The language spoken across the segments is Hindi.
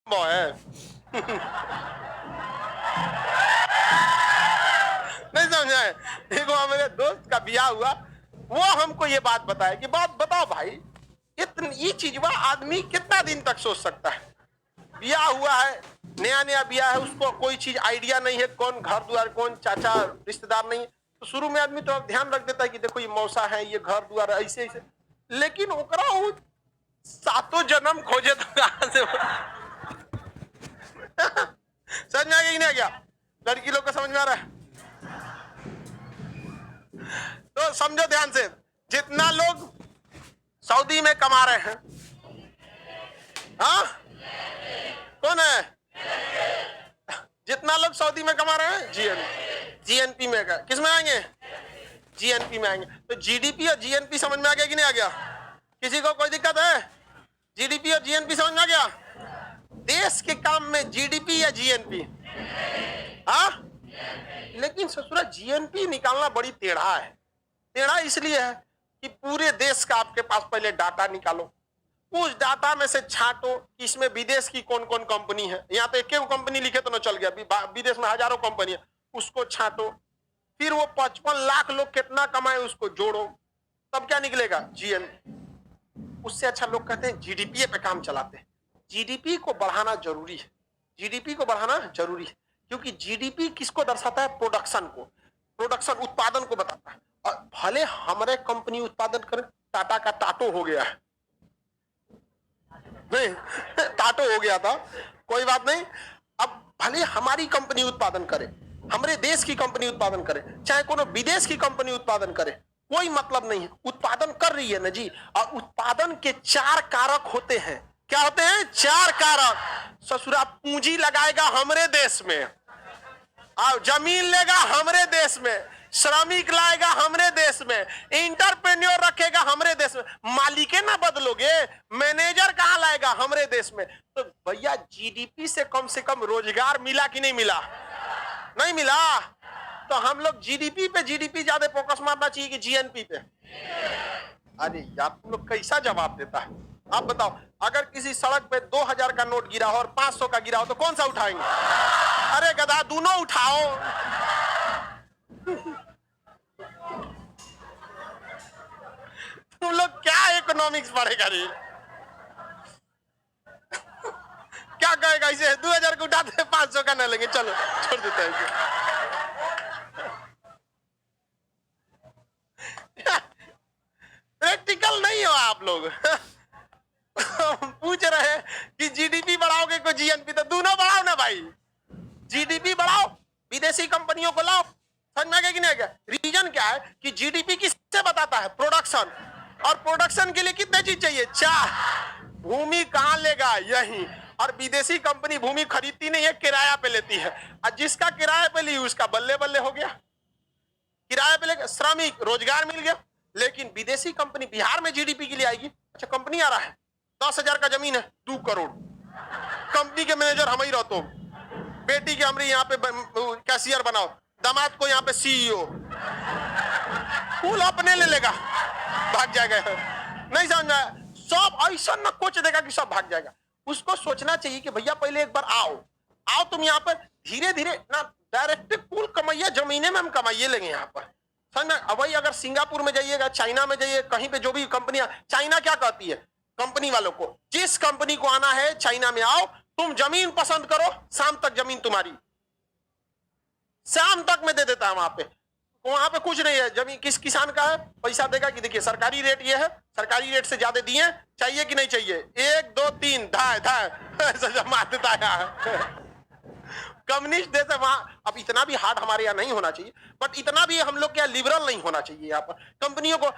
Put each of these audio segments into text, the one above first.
संभव है। नहीं समझे? एक बार मेरे दोस्त का ब्याह हुआ, वो हमको ये बात बताया कि बात बताओ भाई, इतनी ये चीज वह आदमी कितना दिन तक सोच सकता है? ब्याह हुआ है, नया नया ब्याह है, उसको कोई चीज आइडिया नहीं है, कौन घर द्वार, कौन चाचा रिश्तेदार नहीं है, तो शुरू में आदमी तो ध्यान रख देता है कि देखो ये मौसा है, ये घर द्वार ऐसे ऐसे, लेकिन ओकरा वो सातों जन्म खोजे तो कहां से समझ में आ गया कि नहीं आ गया? लड़की लोग को समझ में आ रहा है? तो समझो ध्यान से, जितना लोग सऊदी में कमा रहे हैं, हाँ कौन है? जितना लोग सऊदी में कमा रहे हैं, जीएनपी में, किस में आएंगे? जीएनपी में आएंगे। तो जीडीपी और जीएनपी समझ में आ गया कि नहीं आ गया? किसी को कोई दिक्कत है? जीडीपी और जीएनपी समझ में आ गया? देश के काम में जीडीपी या जीएनपी? हाँ, लेकिन ससुरा जीएनपी निकालना बड़ी टेढ़ा है। टेढ़ा इसलिए है कि पूरे देश का आपके पास पहले डाटा निकालो, उस डाटा में से छांटो कि इसमें विदेश की कौन कौन कंपनी है। यहाँ तो एक कंपनी लिखे तो न चल गया, विदेश में हजारों कंपनी है, उसको छांटो। फिर वो 55 लाख लोग कितना कमाए उसको जोड़ो, तब क्या निकलेगा? जीएनपी। उससे अच्छा लोग कहते हैं जीडीपी पे काम चलाते हैं। जीडीपी को बढ़ाना जरूरी है, जीडीपी को बढ़ाना जरूरी है, क्योंकि जीडीपी किसको दर्शाता है? प्रोडक्शन को, प्रोडक्शन उत्पादन को बताता है। और भले हमारे कंपनी उत्पादन करे, टाटा का टाटो हो गया है, नहीं टाटो हो गया था, कोई बात नहीं, अब भले हमारी कंपनी उत्पादन करे, हमारे देश की कंपनी उत्पादन करे, चाहे कोनो विदेश की कंपनी उत्पादन करे, कोई मतलब नहीं है, उत्पादन कर रही है ना जी। और उत्पादन के 4 कारक होते हैं। क्या होते हैं? 4 कारक। ससुरा पूंजी लगाएगा हमरे देश में, और जमीन लेगा हमरे देश में, श्रमिक लाएगा हमरे देश में, इंटरप्रेन्योर रखेगा हमरे देश में, मालिके ना बदलोगे, मैनेजर कहां लाएगा? हमरे देश में। तो भैया जीडीपी से कम रोजगार मिला कि नहीं मिला? नहीं मिला। तो हम लोग जीडीपी ज्यादा फोकस मारना चाहिए कि जीएनपी पे? अरे यार तुम लोग कैसा जवाब देता है? आप बताओ, अगर किसी सड़क पे 2000 का नोट गिरा हो और 500 का गिरा हो तो कौन सा उठाएंगे? अरे गधा, दोनों उठाओ। तुम लोग क्या इकोनॉमिक्स पढ़ेगा रे? क्या कहेगा इसे? 2000 को उठाते 500 का ना लेंगे, चलो छोड़ देते हैं इसे। प्रैक्टिकल नहीं हो आप लोग। पूछ रहे हैं कि जीडीपी बढ़ाओगे को जीएनपी, तो दोनों बढ़ाओ ना भाई, जीडीपी बढ़ाओ, विदेशी कंपनियों को लाओ। समझ में आ गया कि नहीं आ गया? रीजन क्या है कि जीडीपी किससे बताता है? प्रोडक्शन। और प्रोडक्शन के लिए कितने चीज चाहिए? 4। भूमि कहां लेगा? यही। और विदेशी कंपनी भूमि खरीदती नहीं है, किराया पे लेती है, और जिसका किराया पे ली उसका बल्ले बल्ले हो गया, किराया पे लेकर श्रमिक, रोजगार मिल गया। लेकिन विदेशी कंपनी बिहार में जीडीपी के लिए आएगी। अच्छा, कंपनी आ रहा है, 10,000 का जमीन है, 2 करोड़, कंपनी के मैनेजर हम ही रहते हो, बेटी के हमारे यहाँ पे कैशियर बनाओ, दामाद को यहाँ पे सीईओ, फूल अपने ले लेगा, भाग जाएगा। नहीं समझा? सब ऐसा न कोच देगा कि सब भाग जाएगा। उसको सोचना चाहिए कि भैया पहले एक बार आओ तुम यहाँ पर, धीरे धीरे ना डायरेक्ट पूल कमाइए, जमीने में हम कमाइए लेंगे यहाँ पर। समझ में? अब वही अगर सिंगापुर में जाइएगा, चाइना में जाइए, कहीं पे जो भी कंपनियां, चाइना क्या कहती है कंपनी वालों को? जिस कंपनी को आना है चाइना में आओ, तुम जमीन पसंद करो, शाम तक जमीन तुम्हारी, शाम तक में दे देता है वहां पे कुछ नहीं है, जमीन किस किसान का है, पैसा देगा कि देखिए सरकारी रेट ये है, सरकारी रेट से ज्यादा दिए, चाहिए कि नहीं चाहिए? 1 2 3 धाय ऐसा जमा देता है। कम्युनिस्ट देश है वहां। अब इतना भी हार्ड हमारे यहाँ नहीं होना चाहिए, बट इतना भी हम लोग क्या लिबरल नहीं होना चाहिए। यहाँ पर कंपनियों को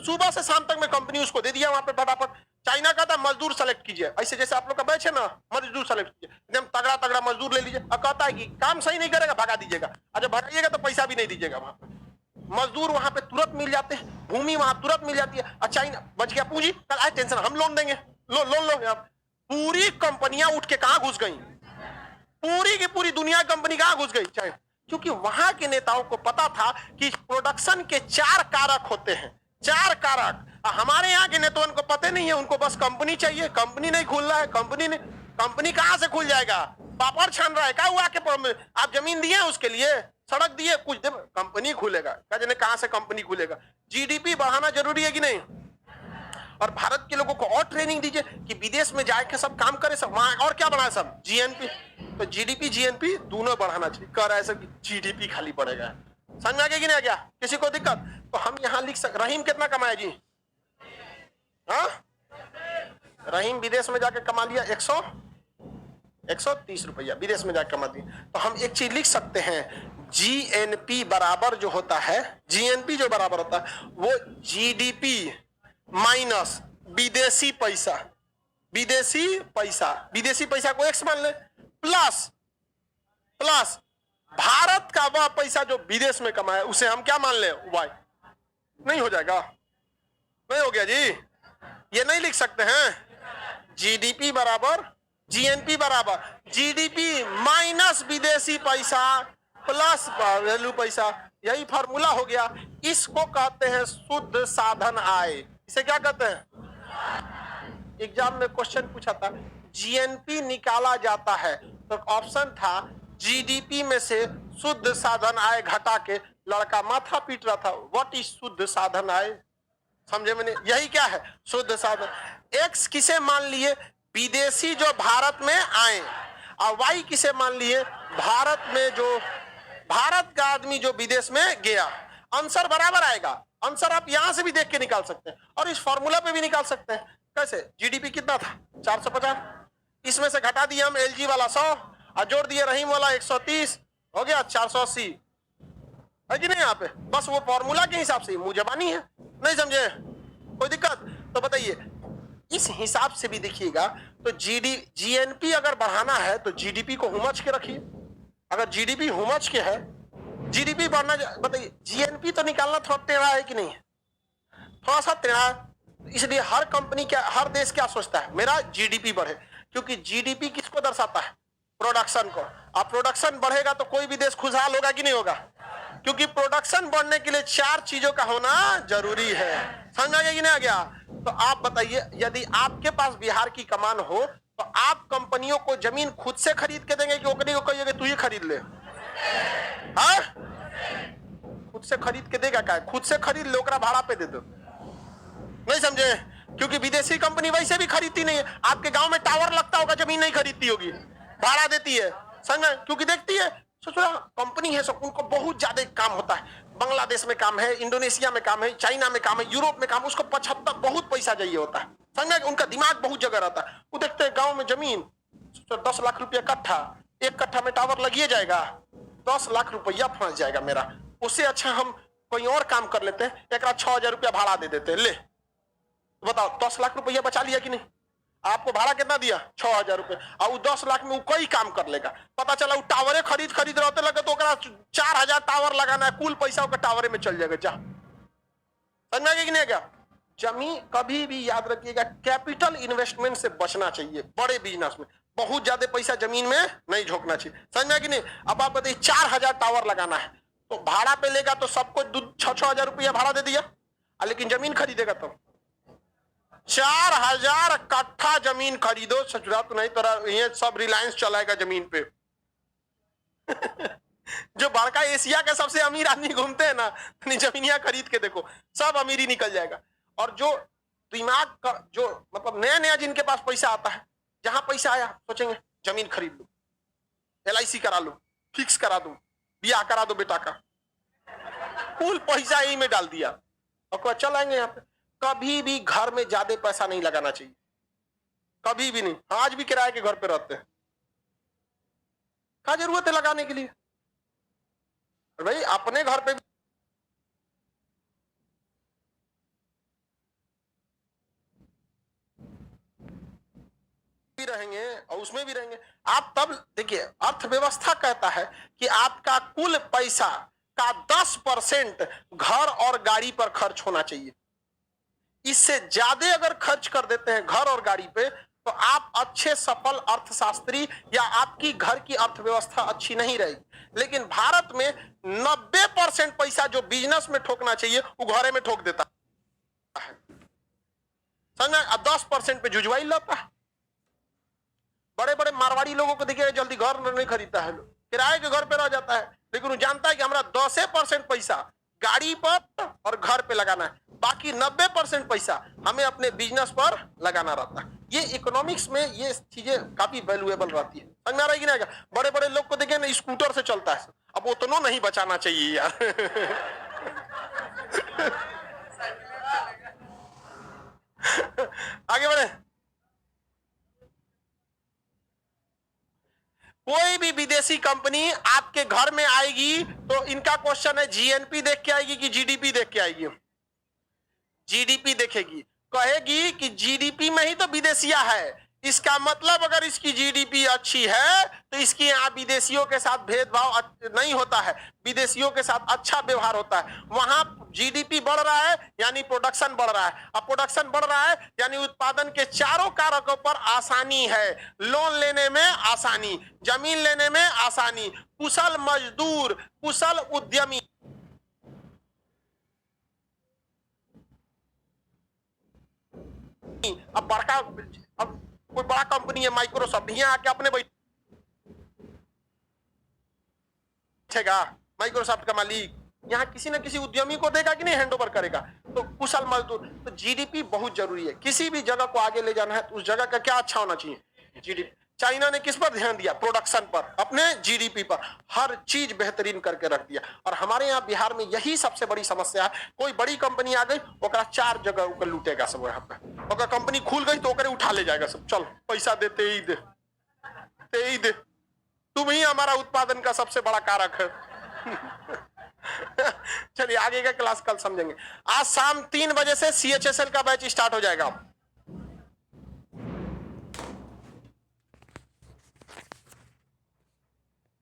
सुबह से शाम तक में कंपनी उसको दे दिया वहां पे फटाफट। चाइना का था मजदूर सेलेक्ट कीजिए, ऐसे जैसे आप लोग का बैच है ना, मजदूर सेलेक्ट कीजिए, एकदम तगड़ा तगड़ा मजदूर ले लीजिए, और कहता है कि काम सही नहीं करेगा भगा दीजिएगा, और जब भगाइएगा तो पैसा भी नहीं दीजिएगा। वहां पर मजदूर वहां पे तुरंत मिल जाते हैं, भूमि वहां तुरंत मिल जाती है। और चाइना बच गया पूंजी, कल आए टेंशन, हम लोन देंगे, लोन लो। पूरी कंपनियां उठ के कहां घुस गई? पूरी की पूरी दुनिया कंपनी कहां घुस गई? चाहे, क्योंकि वहां के नेताओं को पता था कि प्रोडक्शन के 4 कारक होते हैं, 4 कारक। हमारे यहाँ के नेताओं को पता नहीं है, उनको बस कंपनी चाहिए, कंपनी नहीं खुल रहा है, कंपनी नहीं। कंपनी कहां से खुल जाएगा? पापड़ छान रहा है क्या? हुआ के आप जमीन दिए उसके लिए, सड़क दिए, कुछ दे, कंपनी खुलेगा क्या? जाने कहां से कंपनी खुलेगा? जीडीपी बढ़ाना जरूरी है कि नहीं? और भारत के लोगों को और ट्रेनिंग दीजिए कि विदेश में जाके सब काम करे, सब वहां और क्या बढ़ाए, सब जीएनपी। तो जीडीपी जीएनपी दोनों बढ़ाना चाहिए। कह रहा है सब जीडीपी खाली बढ़ेगा, समझ में आ गया कि नहीं आ गया? किसी को दिक्कत? तो हम यहाँ लिख सकते, रहीम कितना कमाया जी? हाँ, रहीम विदेश में जाके कमा लिया 130 रुपया, विदेश में जाके कमा दिया। तो हम एक चीज लिख सकते हैं, जीएनपी बराबर जो होता है, जीएनपी जो बराबर होता है वो जीडीपी माइनस विदेशी पैसा, विदेशी पैसा को एक्स मान ले, प्लस भारत का वह पैसा जो विदेश में कमाया उसे हम क्या मान ले, वाई। नहीं हो जाएगा? नहीं हो गया जी? ये नहीं लिख सकते हैं? जीडीपी बराबर जीएनपी बराबर जीडीपी माइनस विदेशी पैसा प्लस वैल्यू पैसा, यही फॉर्मूला हो गया। इसको कहते हैं शुद्ध साधन आय। इसे क्या कहते हैं? एग्जाम में क्वेश्चन पूछा था, जीएनपी निकाला जाता है तो ऑप्शन था जीडीपी में से शुद्ध साधन आय घटा के, लड़का माथा पीट रहा था, व्हाट इज शुद्ध साधन आय? समझे मैंने? यही क्या है शुद्ध साधन। एक्स किसे मान लिए? विदेशी जो भारत में आए, और वाई किसे मान लिए? भारत का आदमी जो विदेश में गया। आंसर बराबर आएगा। आंसर आप यहां से भी देख के निकाल सकते हैं और इस फॉर्मूला पे भी निकाल सकते हैं। कैसे? जीडीपी कितना था? 450, इसमें से घटा दिया हम एलजी वाला 100 और जोड़ दिए रहीम वाला 130, हो गया 480, है कि नहीं? यहाँ पे बस वो फॉर्मूला के हिसाब से मुंह जबानी है, नहीं समझे? कोई दिक्कत? तो बताइए, इस हिसाब से भी देखिएगा तो जीएनपी अगर बढ़ाना है तो जीडीपी को हुमच के रखिए। अगर जीडीपी हुमच के है, जीडीपी बढ़ना, बताइए जीएनपी तो निकालना थोड़ा टेढ़ा है कि नहीं? थोड़ा सा टेढ़ा है। इसलिए हर कंपनी क्या, हर देश क्या सोचता है, मेरा जीडीपी बढ़े, क्योंकि जीडीपी किसको दर्शाता है? प्रोडक्शन को। अब प्रोडक्शन बढ़ेगा तो कोई भी देश खुशहाल होगा कि नहीं होगा? क्योंकि प्रोडक्शन बढ़ने के लिए 4 चीजों का होना जरूरी है। समझ आ गया कि नहीं आ गया? तो आप बताइए, यदि आपके पास बिहार की कमान हो तो आप कंपनियों को जमीन खुद से खरीद के देंगे कि ओकरी को कहिएगा तू ही खरीद ले? हाँ, खुद से खरीद के देगा क्या? खुद से खरीद लो, ओकरा भाड़ा पे दे दो। नहीं समझे? क्योंकि विदेशी कंपनी वैसे भी खरीदती नहीं है। आपके गांव में टावर लगता होगा, जमीन नहीं खरीदती होगी, भाड़ा देती है। समझ? क्योंकि देखती है सोचो कंपनी है, सब उनको बहुत ज्यादा काम होता है। बांग्लादेश में काम है, इंडोनेशिया में काम है, चाइना में काम है, यूरोप में काम, उसको 75 बहुत पैसा चाहिए होता है। समझ? उनका दिमाग बहुत जगह रहता है। वो देखते हैं गांव में जमीन 10 लाख रुपया कट्ठा, 1 कट्ठा में टावर लगिए जाएगा, 10 लाख रुपया फंस जाएगा मेरा। उससे अच्छा हम कोई और काम कर लेते हैं, एक 6000 रुपया भाड़ा दे देते हैं, ले तो बताओ 10 लाख रुपया बचा लिया कि नहीं? आपको भाड़ा कितना दिया? 6000 रुपए, और वो 10 लाख में वो कई काम कर लेगा। पता चला वो टावरे खरीद रहते लगे तो 4000 टावर लगाना है, कुल पैसा उसका टावरे में चल जाएगा। जा, समझ में आ गया कि नहीं गया? जमीन कभी भी याद रखिएगा, कैपिटल इन्वेस्टमेंट से बचना चाहिए। बड़े बिजनेस में बहुत ज्यादा पैसा जमीन में नहीं झोंकना चाहिए। समझ में आ गया कि नहीं? अब आप बताइए 4000 टावर लगाना है तो भाड़ा पे लेगा तो सबको 6-6 रुपया भाड़ा दे दिया, लेकिन जमीन खरीदेगा तो 4000 कट्ठा जमीन खरीदो। सचुरा तो नहीं, तोरा ये सब रिलायंस चलाएगा जमीन पे। जो बड़का एशिया के सबसे अमीर आदमी घूमते हैं ना, जमीनिया खरीद के देखो, सब अमीरी निकल जाएगा। और जो दिमाग का, जो मतलब नया नया जिनके पास पैसा आता है, जहां पैसा आया सोचेंगे जमीन खरीद लो, LIC करा लो, फिक्स करा दो, ब्याह करा दो बेटा का, कुल पैसा यही में डाल दिया और चल आएंगे। यहाँ पे कभी भी घर में ज्यादा पैसा नहीं लगाना चाहिए, कभी भी नहीं। आज भी किराए के घर पे रहते हैं, क्या जरूरत है लगाने के लिए? भाई अपने घर पे भी रहेंगे और उसमें भी रहेंगे आप। तब देखिए, अर्थव्यवस्था कहता है कि आपका कुल पैसा का 10% घर और गाड़ी पर खर्च होना चाहिए। इससे ज्यादा अगर खर्च कर देते हैं घर और गाड़ी पे तो आप अच्छे सफल अर्थशास्त्री या आपकी घर की अर्थव्यवस्था अच्छी नहीं रहेगी। लेकिन भारत में 90% पैसा जो बिजनेस में ठोकना चाहिए वो घरे में ठोक देता है, समझा? 10% पे जुजवाई लाता है। बड़े बड़े मारवाड़ी लोगों को देखिए जल्दी घर नहीं खरीदता है, किराए के घर पे रह जाता है, लेकिन वो जानता है कि हमारा 10% पैसा गाड़ी पर और घर पे लगाना है, बाकी 90% पैसा हमें अपने बिजनेस पर लगाना रहता है। ये इकोनॉमिक्स में ये चीजें काफी वैल्यूएबल रहती है, समझ में आ रहा है कि नहीं? बड़े बड़े लोग को देखिए ना स्कूटर से चलता है, अब उतना नहीं बचाना चाहिए यार। आगे बढ़े। कोई भी विदेशी कंपनी आपके घर में आएगी तो इनका क्वेश्चन है जीएनपी देख के आएगी कि जीडीपी देख के आएगी? जीडीपी देखेगी, कहेगी कि जीडीपी में ही तो विदेशिया है, इसका मतलब अगर इसकी जीडीपी अच्छी है तो इसके यहाँ विदेशियों के साथ भेदभाव नहीं होता है, विदेशियों के साथ अच्छा व्यवहार होता है। वहां जीडीपी बढ़ रहा है यानी प्रोडक्शन बढ़ रहा है, अब प्रोडक्शन बढ़ रहा है यानी उत्पादन के चारों कारकों पर आसानी है, लोन लेने में आसानी, जमीन लेने में आसानी, कुशल मजदूर, कुशल उद्यमी। अब बड़का, अब कोई बड़ा कंपनी है माइक्रोसॉफ्ट, यहाँ आके अपने बैठेगा माइक्रोसॉफ्ट का मालिक, यहाँ किसी न किसी उद्यमी को देगा कि नहीं, हैंडओवर करेगा। तो कुशल मजदूर, तो जीडीपी बहुत जरूरी है, किसी भी जगह को आगे ले जाना है तो उस जगह का क्या अच्छा होना चाहिए, जीडीपी। चाइना ने किस पर ध्यान दिया? प्रोडक्शन पर, अपने जीडीपी पर, हर चीज बेहतरीन करके रख दिया। और हमारे यहाँ बिहार में यही सबसे बड़ी समस्या है, कोई बड़ी कंपनी आ गई ओकरा 4 जगह लूटेगा सब, यहाँ पे ओकरा कंपनी खुल गई तो ओकरे उठा ले जाएगा सब, चल पैसा देते ही दे, तुम ही हमारा उत्पादन का सबसे बड़ा कारक है। चलिए आगे का क्लास कल समझेंगे। आज शाम 3 बजे से CHSL का बैच स्टार्ट हो जाएगा।